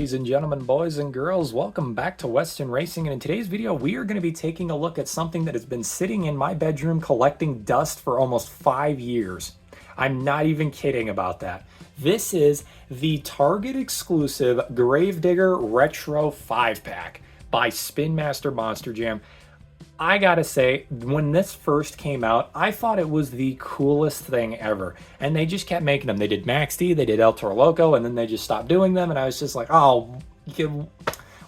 Ladies and gentlemen, boys and girls, welcome back to Western Racing, and in today's video we are going to be taking a look at something that has been sitting in my bedroom collecting dust for almost 5 years. I'm not even kidding about that. This is the Target exclusive Gravedigger Retro 5-pack by Spin Master Monster Jam. I gotta say, when this first came out, I thought it was the coolest thing ever. And they just kept making them. They did Max D, they did El Toro Loco, and then they just stopped doing them. And I was just like, oh,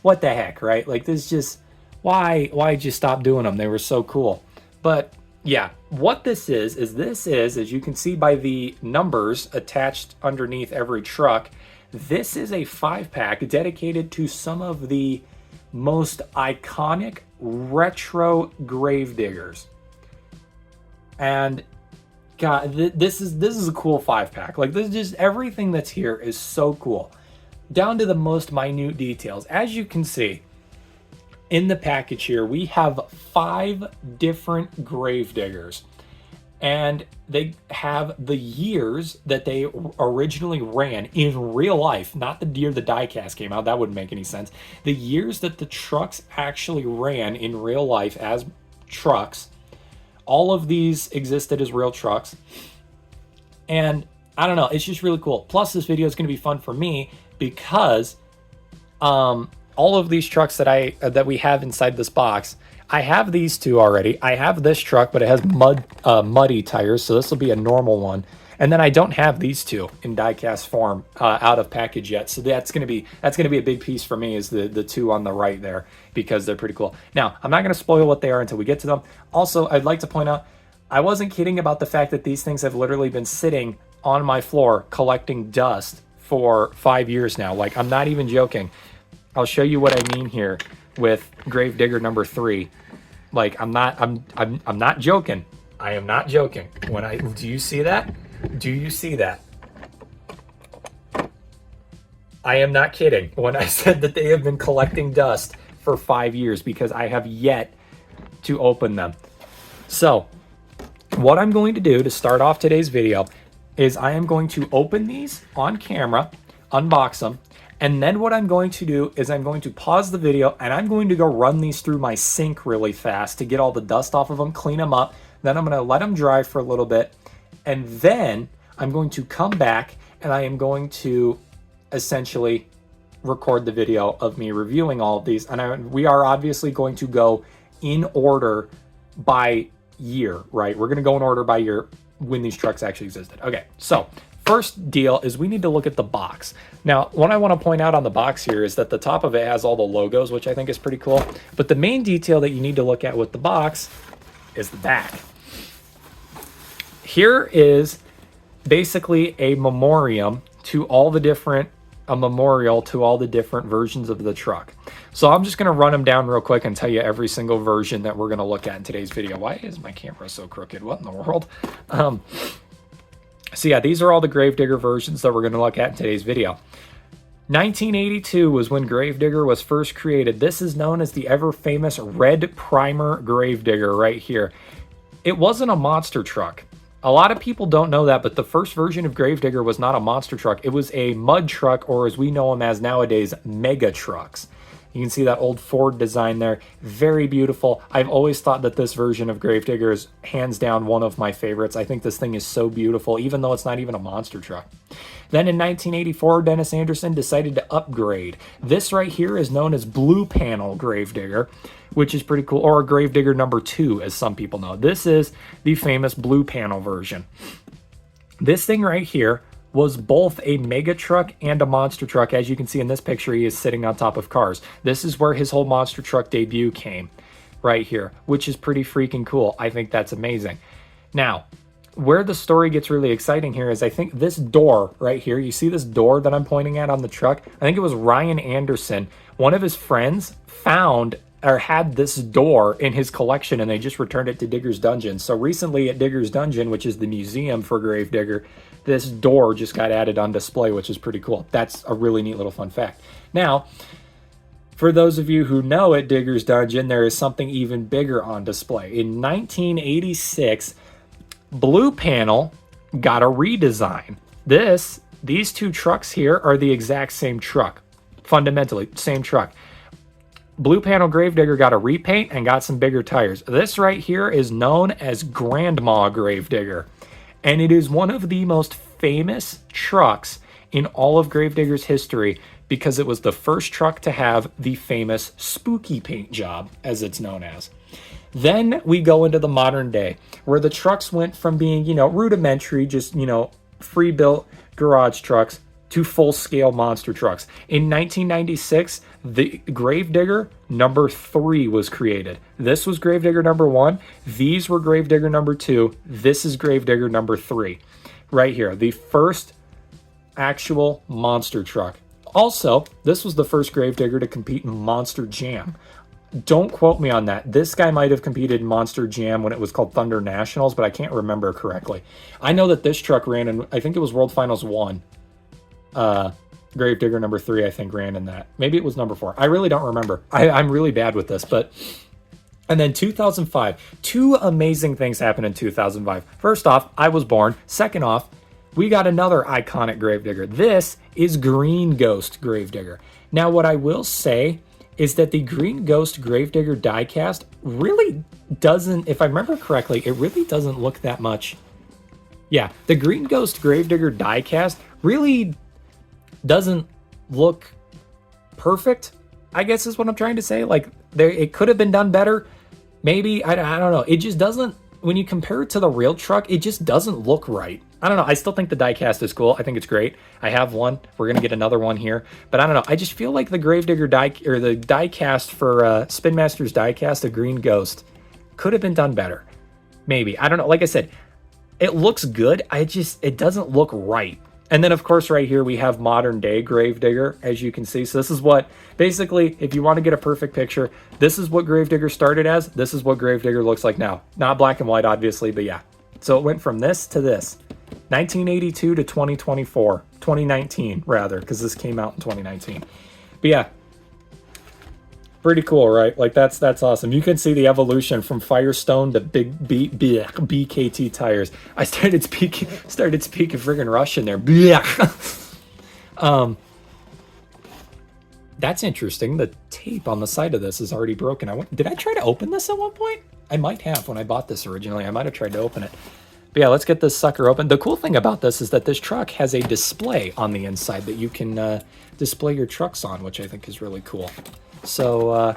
what the heck, right? Like, this just, why'd you stop doing them? They were so cool. But yeah, what this is, as you can see by the numbers attached underneath every truck, this is a 5-pack dedicated to some of the most iconic retro gravediggers. And God, this is a cool 5-pack. Like, this, just everything that's here is so cool, down to the most minute details. As you can see in the package here, we have 5 different gravediggers, and they have the years that they originally ran in real life, not the year the diecast came out. That wouldn't make any sense. The years that the trucks actually ran in real life as trucks. All of these existed as real trucks. And I don't know, it's just really cool. Plus, this video is going to be fun for me because all of these trucks that we have inside this box, I have these two already. I have this truck, but it has muddy tires, so this will be a normal one. And then I don't have these two in diecast form out of package yet, so that's gonna be a big piece for me, is the two on the right there, because they're pretty cool. Now, I'm not gonna spoil what they are until we get to them. Also, I'd like to point out, I wasn't kidding about the fact that these things have literally been sitting on my floor collecting dust for 5 years now. Like, I'm not even joking. I'll show you what I mean here with Gravedigger number 3. Like, I'm not joking. I am not joking. Do you see that? Do you see that? I am not kidding when I said that they have been collecting dust for 5 years, because I have yet to open them. So what I'm going to do to start off today's video is I am going to open these on camera, unbox them, and then what I'm going to do is I'm going to pause the video and I'm going to go run these through my sink really fast to get all the dust off of them, clean them up. Then I'm going to let them dry for a little bit. And then I'm going to come back and I am going to essentially record the video of me reviewing all of these. And we are obviously going to go in order by year, right? We're going to go in order by year when these trucks actually existed. Okay, so first deal is we need to look at the box. Now, what I want to point out on the box here is that the top of it has all the logos, which I think is pretty cool. But the main detail that you need to look at with the box is the back. Here is basically a memorial to all the different versions of the truck. So I'm just going to run them down real quick and tell you every single version that we're going to look at in today's video. Why is my camera so crooked? What in the world? So yeah, these are all the Gravedigger versions that we're going to look at in today's video. 1982 was when Gravedigger was first created. This is known as the ever famous red primer Gravedigger right here. It wasn't a monster truck. A lot of people don't know that, but the first version of Gravedigger was not a monster truck. It was a mud truck, or as we know them as nowadays, mega trucks. You can see that old Ford design there. Very beautiful. I've always thought that this version of Gravedigger is hands down one of my favorites. I think this thing is so beautiful, even though it's not even a monster truck. Then in 1984, Dennis Anderson decided to upgrade. This right here is known as Blue Panel Gravedigger, which is pretty cool, or Gravedigger number 2, as some people know. This is the famous Blue Panel version. This thing right here was both a mega truck and a monster truck. As you can see in this picture, he is sitting on top of cars. This is where his whole monster truck debut came, right here, which is pretty freaking cool. I think that's amazing. Now, where the story gets really exciting here is I think this door right here, you see this door that I'm pointing at on the truck? I think it was Ryan Anderson. One of his friends found or had this door in his collection, and they just returned it to Digger's Dungeon. So recently at Digger's Dungeon, which is the museum for Gravedigger, this door just got added on display, which is pretty cool. That's a really neat little fun fact. Now, for those of you who know, at Digger's Dungeon, there is something even bigger on display. In 1986, Blue Panel got a redesign. These two trucks here are the exact same truck. Fundamentally, same truck. Blue Panel Gravedigger got a repaint and got some bigger tires. This right here is known as Grandma Gravedigger, and it is one of the most famous trucks in all of Gravedigger's history because it was the first truck to have the famous spooky paint job, as it's known as. Then we go into the modern day, where the trucks went from being, rudimentary, just, free built garage trucks, to full-scale monster trucks. In 1996, the Gravedigger number 3 was created. This was Gravedigger number 1. These were Gravedigger number 2. This is Gravedigger number 3. Right here, the first actual monster truck. Also, this was the first Gravedigger to compete in Monster Jam. Don't quote me on that. This guy might have competed in Monster Jam when it was called Thunder Nationals, but I can't remember correctly. I know that this truck ran in, I think it was World Finals 1. Gravedigger number 3, I think, ran in that. Maybe it was number 4. I really don't remember. I'm really bad with this, but... And then 2005. 2 amazing things happened in 2005. First off, I was born. Second off, we got another iconic Gravedigger. This is Green Ghost Gravedigger. Now, what I will say is that the Green Ghost Gravedigger diecast really doesn't, if I remember correctly, it really doesn't look that much. Yeah, the Green Ghost Gravedigger diecast really doesn't look perfect, I guess is what I'm trying to say. Like, it could have been done better. Maybe, I don't know. It just doesn't, when you compare it to the real truck, it just doesn't look right. I don't know. I still think the diecast is cool. I think it's great. I have one. We're going to get another one here. But I don't know. I just feel like the Gravedigger the diecast for Spin Master's diecast, the Green Ghost, could have been done better. Maybe. I don't know. Like I said, it looks good. It doesn't look right. And then, of course, right here, we have modern day Gravedigger, as you can see. So this is what, basically, if you want to get a perfect picture, this is what Gravedigger started as. This is what Gravedigger looks like now. Not black and white, obviously, but yeah. So it went from this to this. 1982 to 2024. 2019, rather, because this came out in 2019. But yeah. Pretty cool, right? Like, that's awesome. You can see the evolution from Firestone to BKT tires. I started speaking friggin' Russian there. That's interesting. The tape on the side of this is already broken. Did I try to open this at one point? I might have when I bought this originally. I might have tried to open it. But yeah, let's get this sucker open. The cool thing about this is that this truck has a display on the inside that you can display your trucks on, which I think is really cool. So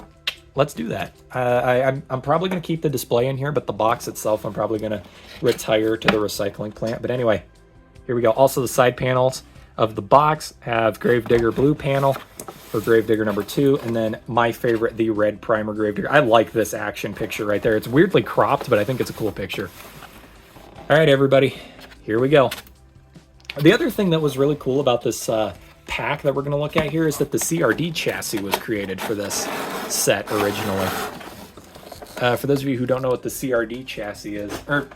let's do that. I'm probably going to keep the display in here, but the box itself I'm probably going to retire to the recycling plant. But anyway, here we go. Also, the side panels of the box have Gravedigger blue panel for Gravedigger number 2, and then my favorite, the red primer Gravedigger. I like this action picture right there. It's weirdly cropped, but I think it's a cool picture. All right, everybody, here we go. The other thing that was really cool about this pack that we're going to look at here is that the CRD chassis was created for this set originally. For those of you who don't know what the CRD chassis is, or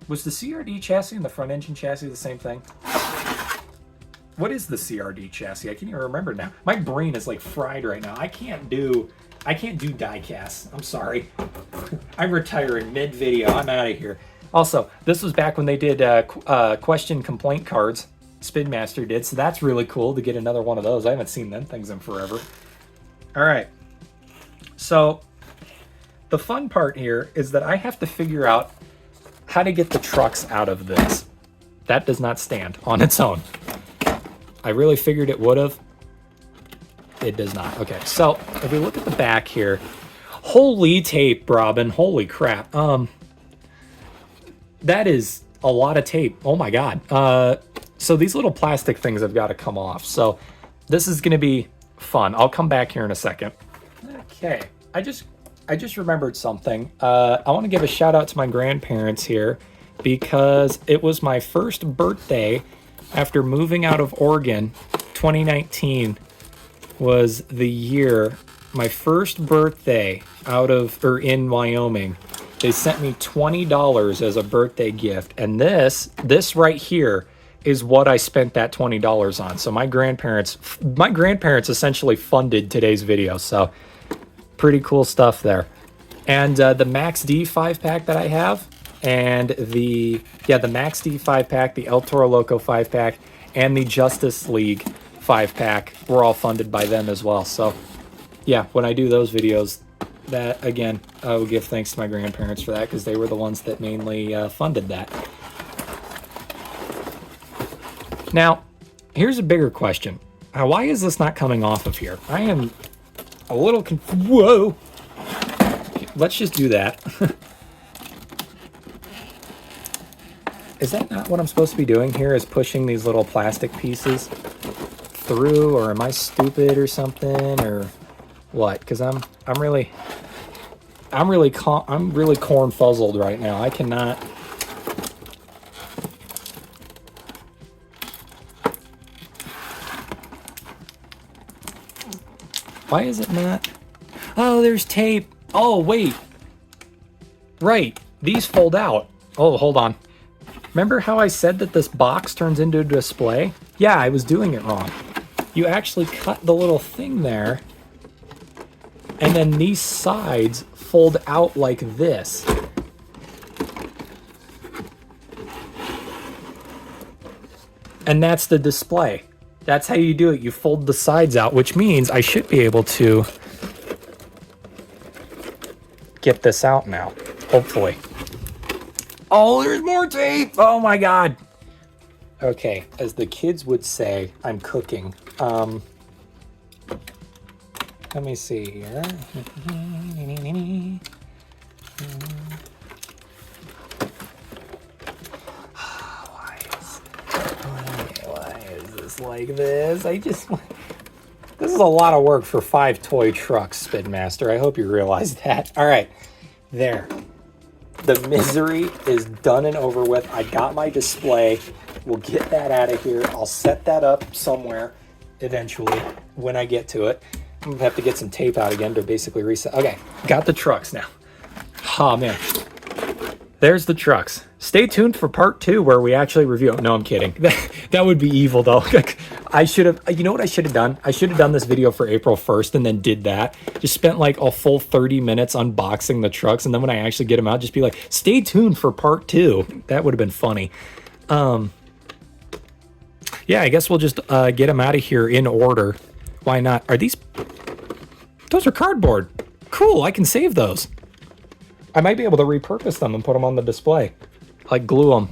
was the CRD chassis and the front engine chassis the same thing? What is the CRD chassis? I can't even remember now. My brain is like fried right now. I can't do die casts. I'm sorry. I'm retiring mid-video. I'm out of here. Also, this was back when they did question complaint cards. Spin Master did, so that's really cool to get another one of those. I haven't seen them things in forever. All right. So the fun part here is that I have to figure out how to get the trucks out of this. That does not stand on its own. I really figured it would have. It does not. Okay, so if we look at the back here, holy tape, Robin, holy crap. That is a lot of tape. Oh my God. So these little plastic things have got to come off. So this is going to be fun. I'll come back here in a second. Okay. I just remembered something. I want to give a shout out to my grandparents here because it was my first birthday after moving out of Oregon. 2019 was the year, my first birthday in Wyoming. They sent me $20 as a birthday gift. And this right here is what I spent that $20 on. So my grandparents essentially funded today's video. So pretty cool stuff there. And the Max D 5-pack that I have, and the Max D 5-pack, the El Toro Loco 5-pack, and the Justice League 5-pack were all funded by them as well. So yeah, when I do those videos, that again, I will give thanks to my grandparents for that, because they were the ones that mainly funded that. Now, here's a bigger question. Why is this not coming off of here? I am a little whoa! Let's just do that. Is that not what I'm supposed to be doing here, is pushing these little plastic pieces through, or am I stupid or something, or what? Because I'm really corn fuzzled right now. I cannot. Why is it not? Oh, there's tape. Oh, wait. Right. These fold out. Oh, hold on. Remember how I said that this box turns into a display? Yeah, I was doing it wrong. You actually cut the little thing there, and then these sides fold out like this. And that's the display. That's how you do it. You fold the sides out, which means I should be able to get this out now, hopefully. Oh, there's more tape! Oh my god! Okay, as the kids would say, I'm cooking. Let me see here. Why is this like this? This is a lot of work for 5 toy trucks, Spinmaster. I hope you realize that. All right, there. The misery is done and over with. I got my display. We'll get that out of here. I'll set that up somewhere eventually when I get to it. I'm gonna have to get some tape out again to basically reset. Okay, got the trucks now. Oh man, there's the trucks. Stay tuned for part 2 where we actually review. No, I'm kidding. That would be evil though. I should have, you know what I should have done? I should have done this video for April 1st and then did that. Just spent like a full 30 minutes unboxing the trucks, and then when I actually get them out, just be like, stay tuned for part 2. That would have been funny. Yeah, I guess we'll just get them out of here in order. Why not? Are these... Those are cardboard. Cool, I can save those. I might be able to repurpose them and put them on the display. Like glue them.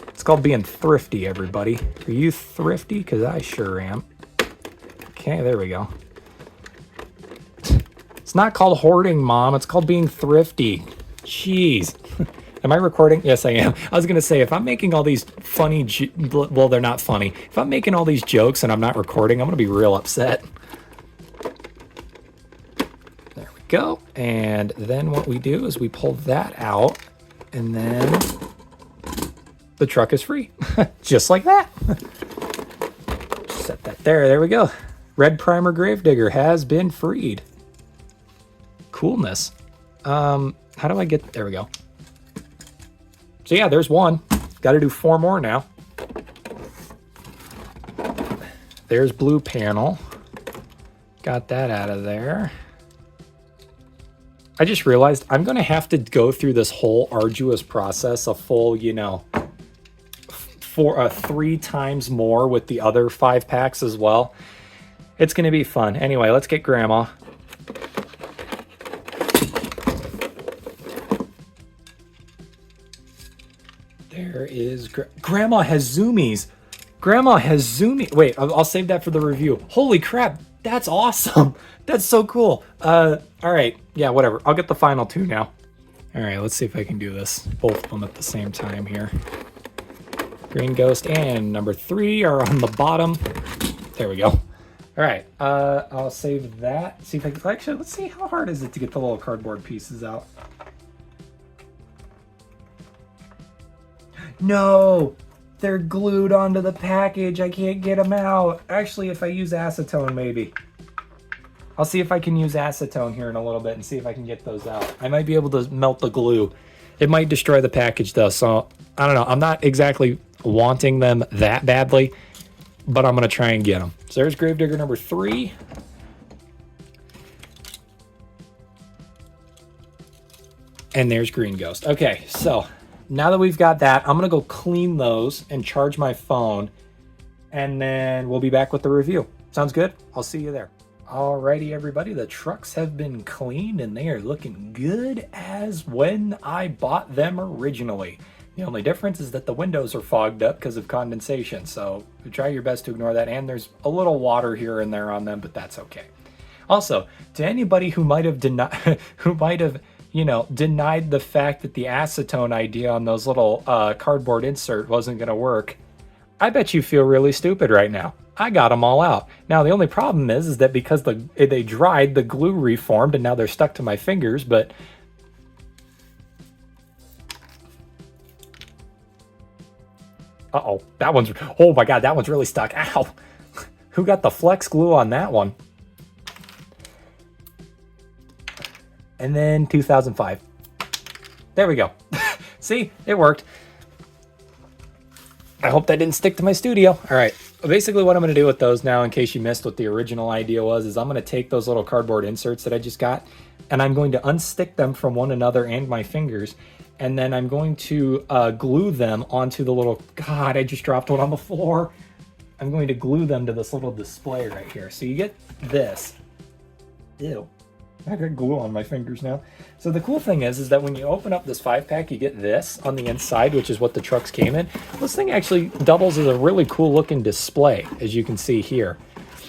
It's called being thrifty, everybody. Are you thrifty? Because I sure am. Okay, there we go. It's not called hoarding, Mom. It's called being thrifty. Jeez. Am I recording? Yes, I am. I was going to say, if I'm making all these funny... Well, they're not funny. If I'm making all these jokes and I'm not recording, I'm going to be real upset. There we go. And then what we do is we pull that out, and then the truck is free. Just like that. Set that there. There we go. Red Primer Gravedigger has been freed. Coolness. How do I get... There we go. So yeah, there's one. Got to do 4 more now. There's blue panel. Got that out of there. I just realized I'm going to have to go through this whole arduous process, a full, you know, 3 times more with the other 5 packs as well. It's going to be fun. Anyway, let's get Grandma. There is... Grandma has zoomies. Grandma has zoomies. Wait, I'll save that for the review. Holy crap, that's awesome. That's so cool. All right. Yeah, whatever. I'll get the final 2 now. All right, let's see if I can do this. Both of them at the same time here. Green Ghost and number 3 are on the bottom. There we go. All right, I'll save that. See if I can... Actually, let's see, how hard is it to get the little cardboard pieces out? No, they're glued onto the package. I can't get them out. Actually, if I use acetone, maybe. I'll see if I can use acetone here in a little bit and see if I can get those out. I might be able to melt the glue. It might destroy the package though, so I don't know. I'm not exactly wanting them that badly, but I'm going to try and get them. So there's Gravedigger number 3. And there's Green Ghost. Okay, so... Now that we've got that, I'm going to go clean those and charge my phone. and then we'll be back with the review. Sounds good? I'll see you there. Alrighty, everybody, the trucks have been cleaned and they are looking good as when I bought them originally. The only difference is that the windows are fogged up because of condensation, so try your best to ignore that, and there's a little water here and there on them, but that's okay. Also, to anybody who might have denied denied the fact that the acetone idea on those little cardboard insert wasn't going to work, I bet you feel really stupid right now. I got them all out. Now, the only problem is that because they dried, the glue reformed, and now they're stuck to my fingers, but... Uh-oh, that one's... Oh my god, that one's really stuck. Ow! Who got the flex glue on that one? And then 2005. There we go. See, it worked. I hope that didn't stick to my studio. All right. Basically what I'm going to do with those now, in case you missed what the original idea was, is I'm going to take those little cardboard inserts that I just got, and I'm going to unstick them from one another and my fingers, and then I'm going to glue them onto the little... God, I just dropped one on the floor. I'm going to glue them to this little display right here. So you get this. Ew. I got glue on my fingers now. So the cool thing is that when you open up this 5-pack, you get this on the inside, which is what the trucks came in. This thing actually doubles as a really cool looking display, as you can see here.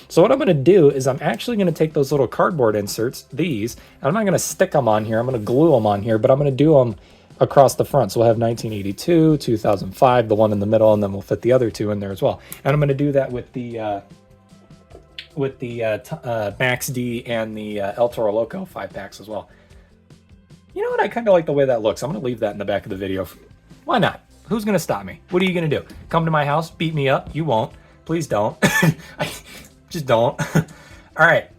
So what I'm going to do is I'm actually going to take those little cardboard inserts, these, and I'm not going to stick them on here. I'm going to glue them on here, but I'm going to do them across the front. So we'll have 1982, 2005, the one in the middle, and then we'll fit the other two in there as well. And I'm going to do that with the Max D and the El Toro Loco 5-packs as well. You know what? I kind of like the way that looks. I'm going to leave that in the back of the video. Why not? Who's going to stop me? What are you going to do? Come to my house? Beat me up? You won't. Please don't. Just don't. All right.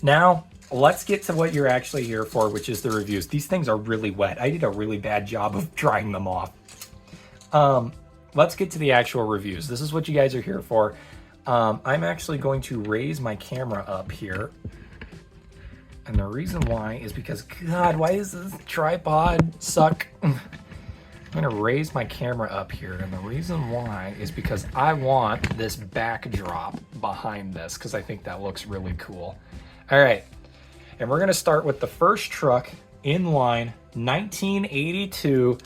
Now, let's get to what you're actually here for, which is the reviews. These things are really wet. I did a really bad job of drying them off. Let's get to the actual reviews. This is what you guys are here for. I'm actually going to raise my camera up here. And the reason why is because, God, why does this tripod suck? I'm going to raise my camera up here. And the reason why is because I want this backdrop behind this, because I think that looks really cool. All right. And we're going to start with the first truck in line, 1982,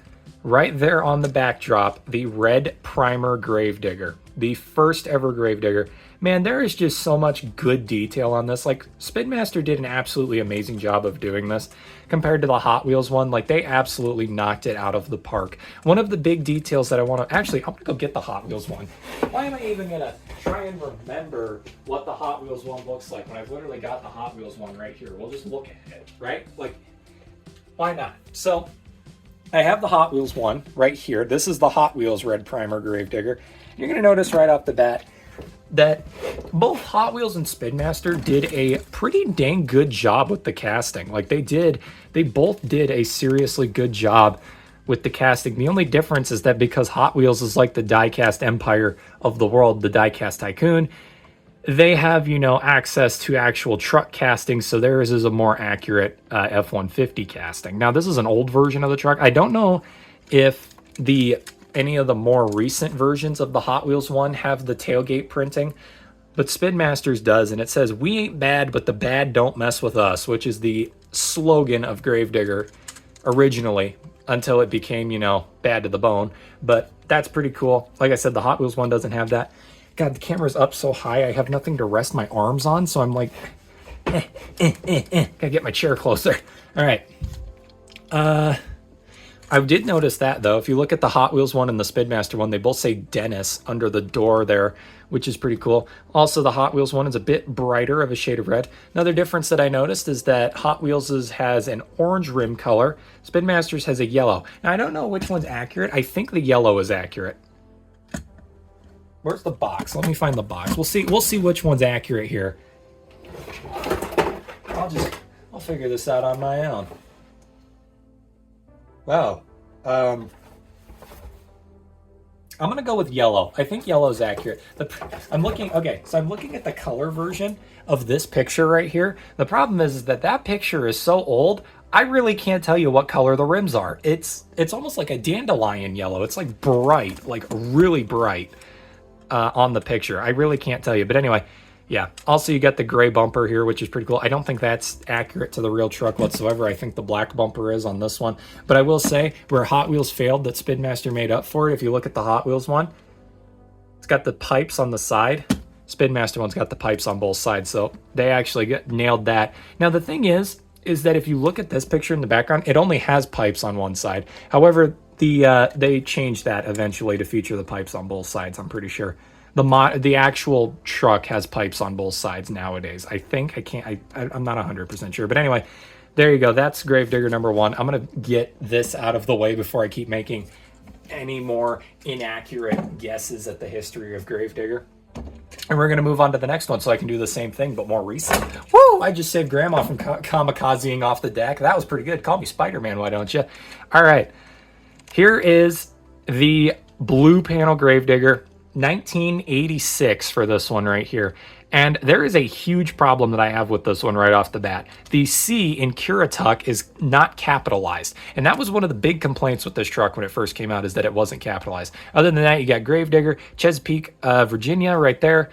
right there on the backdrop, the red primer Gravedigger. The first ever Gravedigger. Man, there is just so much good detail on this. Like, Spinmaster did an absolutely amazing job of doing this compared to the Hot Wheels one. Like, they absolutely knocked it out of the park. One of the big details that I want to... Actually, I'm going to go get the Hot Wheels one. Why am I even going to try and remember what the Hot Wheels one looks like when I've literally got the Hot Wheels one right here? We'll just look at it, right? Like, why not? So, I have the Hot Wheels one right here. This is the Hot Wheels red primer Gravedigger. You're going to notice right off the bat that both Hot Wheels and Spinmaster did a pretty dang good job with the casting. Like, they both did a seriously good job with the casting. The only difference is that because Hot Wheels is like the diecast empire of the world, the diecast tycoon, they have, access to actual truck casting, so theirs is a more accurate F-150 casting. Now, this is an old version of the truck. I don't know if any of the more recent versions of the Hot Wheels one have the tailgate printing, but Spinmasters does, and it says, "We ain't bad, but the bad don't mess with us," which is the slogan of Gravedigger originally, until it became, bad to the bone. But that's pretty cool. Like I said, the Hot Wheels one doesn't have that. God, the camera's up so high, I have nothing to rest my arms on, so I'm like, gotta get my chair closer. All right. I did notice that, though. If you look at the Hot Wheels one and the Spinmaster one, they both say Dennis under the door there, which is pretty cool. Also, the Hot Wheels one is a bit brighter of a shade of red. Another difference that I noticed is that Hot Wheels has an orange rim color. Spinmasters has a yellow. Now, I don't know which one's accurate. I think the yellow is accurate. Where's the box? Let me find the box. We'll see which one's accurate here. I'll figure this out on my own. Wow. I'm going to go with yellow. I think yellow is accurate. I'm looking at the color version of this picture right here. The problem is that picture is so old, I really can't tell you what color the rims are. It's almost like a dandelion yellow. It's like bright, like really bright. on the picture. I really can't tell you. But anyway, yeah. Also, you got the gray bumper here, which is pretty cool. I don't think that's accurate to the real truck whatsoever. I think the black bumper is on this one. But I will say, where Hot Wheels failed, that Spin Master made up for it. If you look at the Hot Wheels one, it's got the pipes on the side. Spin Master one's got the pipes on both sides, so they actually nailed that. Now, the thing is that if you look at this picture in the background, it only has pipes on one side. However, they changed that eventually to feature the pipes on both sides, I'm pretty sure. The actual truck has pipes on both sides nowadays. I think. I'm not 100% sure. But anyway, there you go. That's Gravedigger number 1. I'm going to get this out of the way before I keep making any more inaccurate guesses at the history of Gravedigger. And we're going to move on to the next one so I can do the same thing, but more recent. Woo! I just saved Grandma from kamikazing off the deck. That was pretty good. Call me Spider-Man, why don't you? All right. Here is the blue panel Gravedigger. 1986 for this one right here. And there is a huge problem that I have with this one right off the bat. The C in Currituck is not capitalized. And that was one of the big complaints with this truck when it first came out, is that it wasn't capitalized. Other than that, you got Gravedigger, Chesapeake, Virginia right there.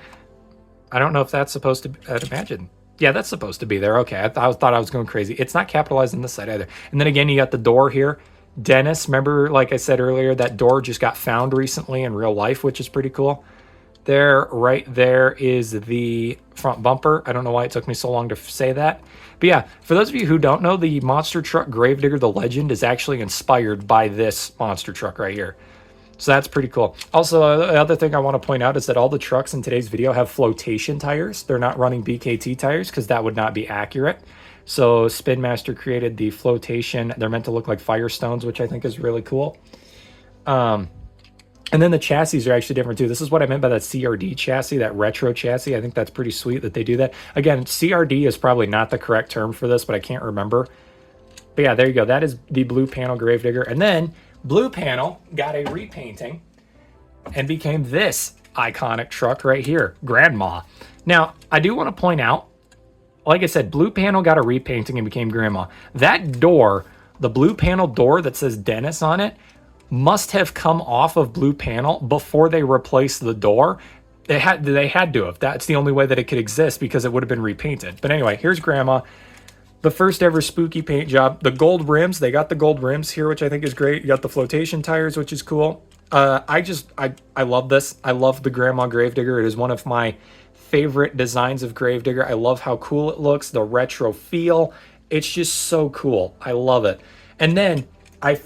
I don't know if that's supposed to be, I'd imagine. Yeah, that's supposed to be there. Okay, I thought I was going crazy. It's not capitalized on this side either. And then again, you got the door here. Dennis, remember, like I said earlier, that door just got found recently in real life, which is pretty cool. There, right there is the front bumper. I don't know why it took me so long to say that. But yeah, for those of you who don't know, the monster truck Gravedigger, the Legend, is actually inspired by this monster truck right here. So that's pretty cool. Also, the other thing I want to point out is that all the trucks in today's video have flotation tires. They're not running BKT tires because that would not be accurate. So Spin Master created the flotation. They're meant to look like Firestones, which I think is really cool. And then the chassis are actually different too. This is what I meant by that CRD chassis, that retro chassis. I think that's pretty sweet that they do that. Again, CRD is probably not the correct term for this, but I can't remember. But yeah, there you go. That is the blue panel Gravedigger. And then blue panel got a repainting and became this iconic truck right here, Grandma. Now, I do want to point out, like I said, blue panel got a repainting and became Grandma. That door, the blue panel door that says Dennis on it, must have come off of blue panel before they replaced the door. They had to have. That's the only way that it could exist, because it would have been repainted. But anyway, here's Grandma. The first ever spooky paint job. The gold rims, they got the gold rims here, which I think is great. You got the flotation tires, which is cool. I love this. I love the Grandma Gravedigger. It is one of my favorite designs of Gravedigger. I love how cool it looks, the retro feel. It's just so cool. I love it. And then I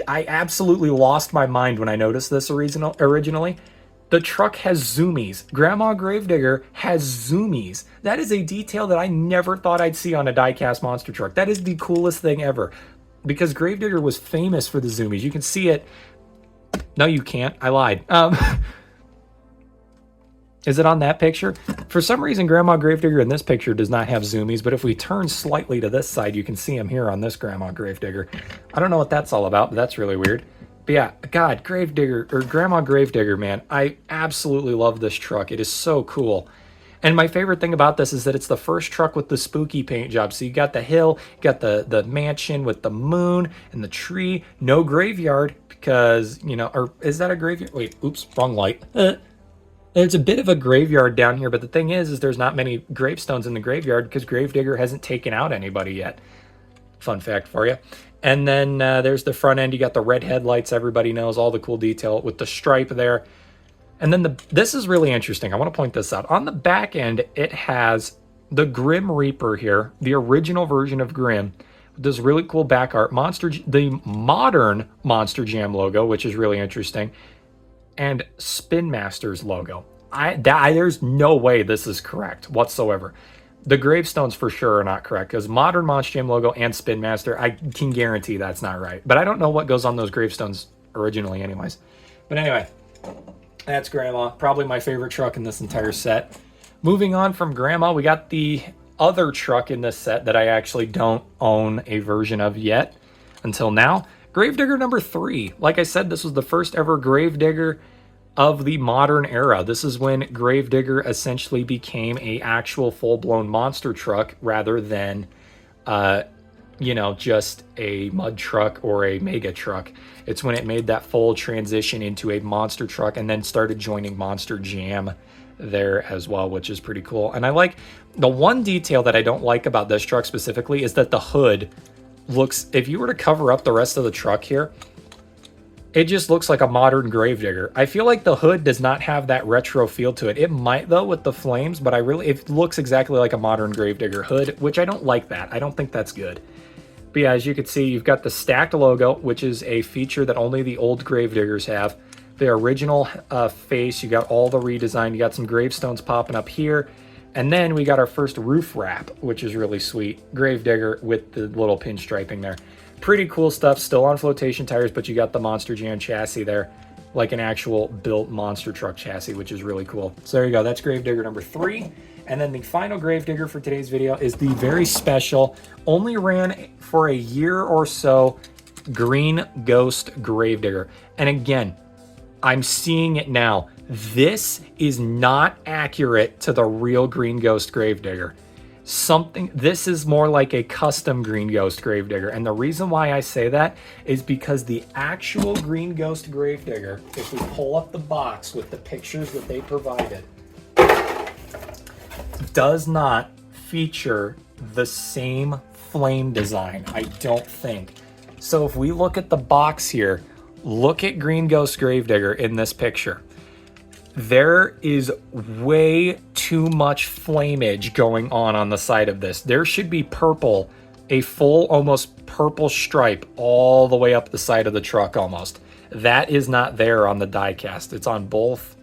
absolutely lost my mind when I noticed this originally. The truck has zoomies. Grandma Gravedigger has zoomies. That is a detail that I never thought I'd see on a die-cast monster truck. That is the coolest thing ever, because Gravedigger was famous for the zoomies. You can see it. No, you can't. I lied. Is it on that picture? For some reason, Grandma Gravedigger in this picture does not have zoomies, but if we turn slightly to this side, you can see them here on this Grandma Gravedigger. I don't know what that's all about, but that's really weird. But yeah, God, Gravedigger, or Grandma Gravedigger, man, I absolutely love this truck. It is so cool. And my favorite thing about this is that it's the first truck with the spooky paint job. So you got the hill, you got the mansion with the moon and the tree. No graveyard, because, you know, or is that a graveyard? Wait, oops, wrong light. There's a bit of a graveyard down here, but the thing is there's not many gravestones in the graveyard because Gravedigger hasn't taken out anybody yet. Fun fact for you. And then there's the front end. You got the red headlights. Everybody knows all the cool detail with the stripe there. And then this is really interesting. I want to point this out. On the back end, it has the Grim Reaper here, the original version of Grim, with this really cool back art. The modern Monster Jam logo, which is really interesting, and Spin Master's logo. There's no way this is correct whatsoever. The gravestones for sure are not correct, because modern Monster Jam logo and Spin Master, I can guarantee that's not right. But I don't know what goes on those gravestones originally anyways. But anyway, that's Grandma. Probably my favorite truck in this entire set. Moving on from Grandma, we got the other truck in this set that I actually don't own a version of yet until now. Gravedigger number 3. Like I said, this was the first ever Gravedigger of the modern era. This is when Gravedigger essentially became a actual full-blown monster truck rather than you know, just a mud truck or a mega truck. It's when it made that full transition into a monster truck and then started joining Monster Jam there as well, which is pretty cool. And I like the one detail that I don't like about this truck specifically is that the hood looks, if you were to cover up the rest of the truck here, it just looks like a modern Gravedigger. I feel like the hood does not have that retro feel to it. It might though with the flames, but it looks exactly like a modern Gravedigger hood, which I don't like that. I don't think that's good. But yeah, as you can see, you've got the stacked logo, which is a feature that only the old Gravediggers have. The original face, you got all the redesign. You got some gravestones popping up here. And then we got our first roof wrap, which is really sweet. Gravedigger with the little pinstriping there. Pretty cool stuff, still on flotation tires, but you got the Monster Jam chassis there, like an actual built monster truck chassis, which is really cool. So there you go, that's Gravedigger number 3. And then the final Gravedigger for today's video is the very special, only ran for a year or so, Green Ghost Gravedigger. And again, I'm seeing it now. This is not accurate to the real Green Ghost Gravedigger. This is more like a custom Green Ghost Gravedigger. And the reason why I say that is because the actual Green Ghost Gravedigger, if we pull up the box with the pictures that they provided, does not feature the same flame design, I don't think. So if we look at the box here, look at Green Ghost Gravedigger in this picture. There is way too much flameage going on the side of this. There should be purple, a full almost purple stripe all the way up the side of the truck almost. That is not there on the die-cast. It's on both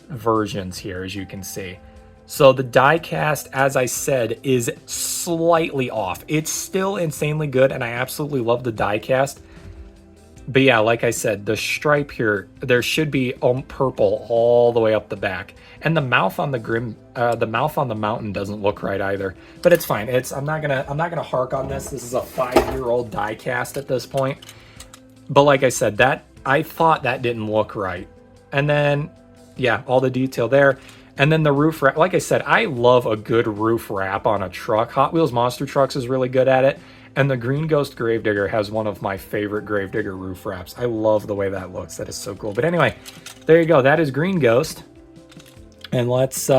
versions here, as you can see. So the die-cast, as I said, is slightly off. It's still insanely good, and I absolutely love the die-cast. But yeah, like I said, the stripe here, there should be purple all the way up the back, and the mouth on the mountain doesn't look right either. But it's fine. I'm not gonna hark on this. This is a 5-year-old die cast at this point. But like I said, I thought that didn't look right, and then yeah, all the detail there. And then the roof wrap, like I said, I love a good roof wrap on a truck. Hot Wheels Monster Trucks is really good at it. And the Green Ghost Gravedigger has one of my favorite Gravedigger roof wraps. I love the way that looks. That is so cool. But anyway, there you go. That is Green Ghost. And let's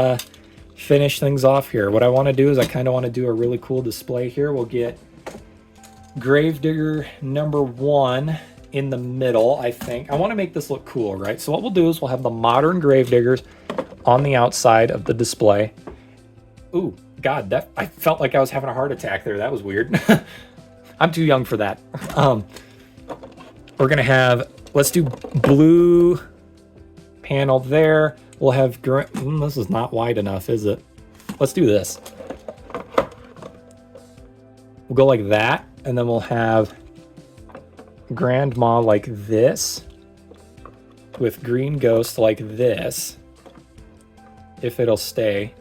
finish things off here. What I want to do is I kind of want to do a really cool display here. We'll get Gravedigger number 1 in the middle, I think. I want to make this look cool, right? So what we'll do is we'll have the modern Gravediggers on the outside of the display. Ooh, God, I felt like I was having a heart attack there. That was weird. I'm too young for that. We're gonna have, let's do blue panel there. We'll have, this is not wide enough, is it? Let's do this. We'll go like that, and then we'll have Grandma like this, with Green Ghost like this, if it'll stay.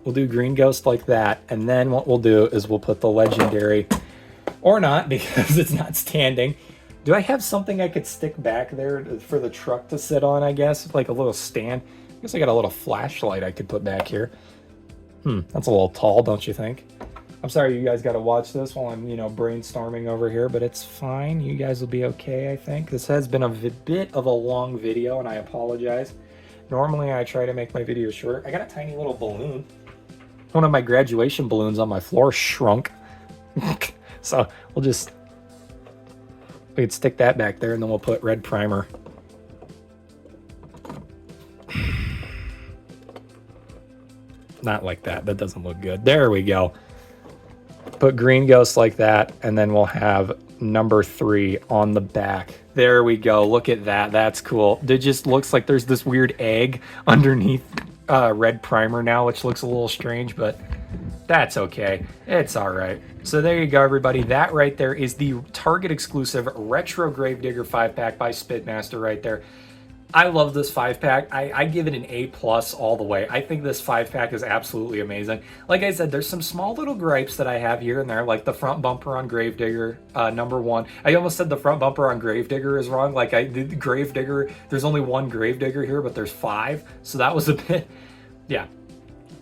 We'll do Green Ghost like that, and then what we'll do is we'll put the legendary, or not, because it's not standing. Do I have something I could stick back there for the truck to sit on, I guess? Like a little stand? I guess I got a little flashlight I could put back here. That's a little tall, don't you think? I'm sorry you guys got to watch this while I'm, brainstorming over here, but it's fine. You guys will be okay, I think. This has been a bit of a long video, and I apologize. Normally, I try to make my videos short. I got a tiny little balloon. One of my graduation balloons on my floor shrunk. So we could stick that back there, and then we'll put red primer. Not like that. That doesn't look good. There we go. Put Green Ghost like that, and then we'll have number 3 on the back. There we go. Look at that. That's cool. It just looks like there's this weird egg underneath red primer now, which looks a little strange, but that's okay. It's all right. So there you go, everybody. That right there is the Target exclusive Retro Gravedigger 5-pack by Spitmaster right there. I love this 5-pack. I give it an A+ all the way. I think this 5-pack is absolutely amazing. Like I said, there's some small little gripes that I have here and there, like the front bumper on Gravedigger number 1. I almost said the front bumper on Gravedigger is wrong. Like I did Gravedigger, there's only one Gravedigger here, but there's 5. So that was a bit, yeah.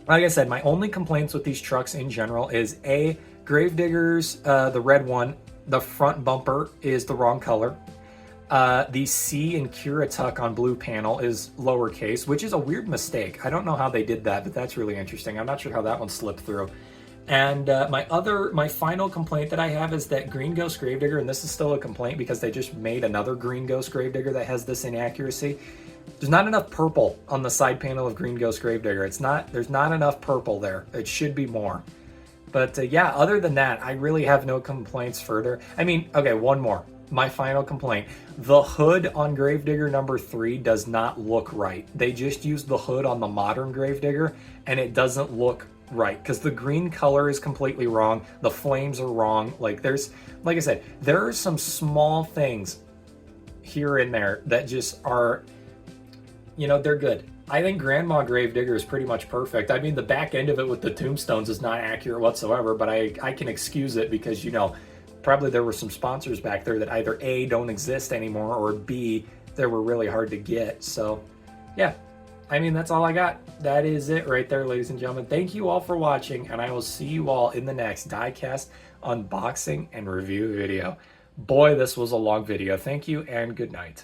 Like I said, my only complaints with these trucks in general is A, Gravediggers, the red one, the front bumper is the wrong color. The C in Currituck on blue panel is lowercase, which is a weird mistake. I don't know how they did that, but that's really interesting. I'm not sure how that one slipped through. And my final complaint that I have is that Green Ghost Gravedigger, and this is still a complaint because they just made another Green Ghost Gravedigger that has this inaccuracy. There's not enough purple on the side panel of Green Ghost Gravedigger. There's not enough purple there. It should be more. But yeah, other than that, I really have no complaints further. I mean, okay, one more. My final complaint. The hood on Gravedigger number 3 does not look right. They just used the hood on the modern Gravedigger, and it doesn't look right because the green color is completely wrong. The flames are wrong. Like I said, there are some small things here and there that just are, they're good. I think Grandma Gravedigger is pretty much perfect. I mean, the back end of it with the tombstones is not accurate whatsoever, but I can excuse it because, probably there were some sponsors back there that either A, don't exist anymore, or B, they were really hard to get. So, yeah. I mean, that's all I got. That is it right there, ladies and gentlemen. Thank you all for watching, and I will see you all in the next diecast unboxing and review video. Boy, this was a long video. Thank you, and good night.